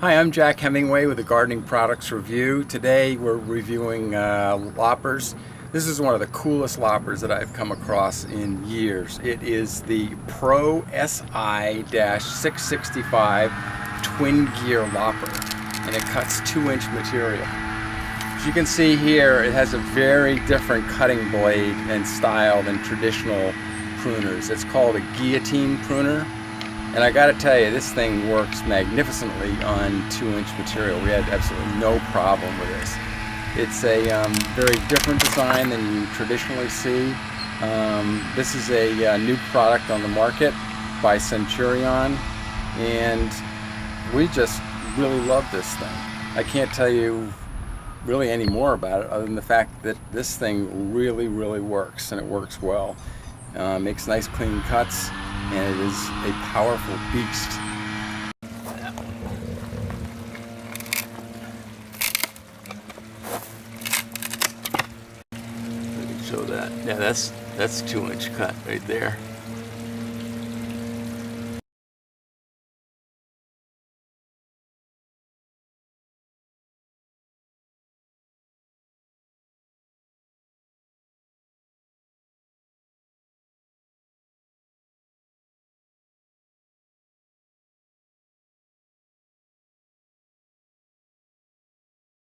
Hi, I'm Jack Hemingway with the Gardening Products Review. Today we're reviewing loppers. This is one of the coolest loppers that I've come across in years. It is the Pro SI-665 Twin Gear Lopper, and it cuts 2-inch material. As you can see here, it has a very different cutting blade and style than traditional pruners. It's called a guillotine pruner. And I gotta tell you, this thing works magnificently on 2-inch material. We had absolutely no problem with this. It's a very different design than you traditionally see. This is a new product on the market by Centurion, and we just really love this thing. I can't tell you really any more about it other than the fact that this thing really works, and it works well. Makes nice clean cuts, and it is a powerful beast. Let me show that. Yeah, that's 2-inch cut right there.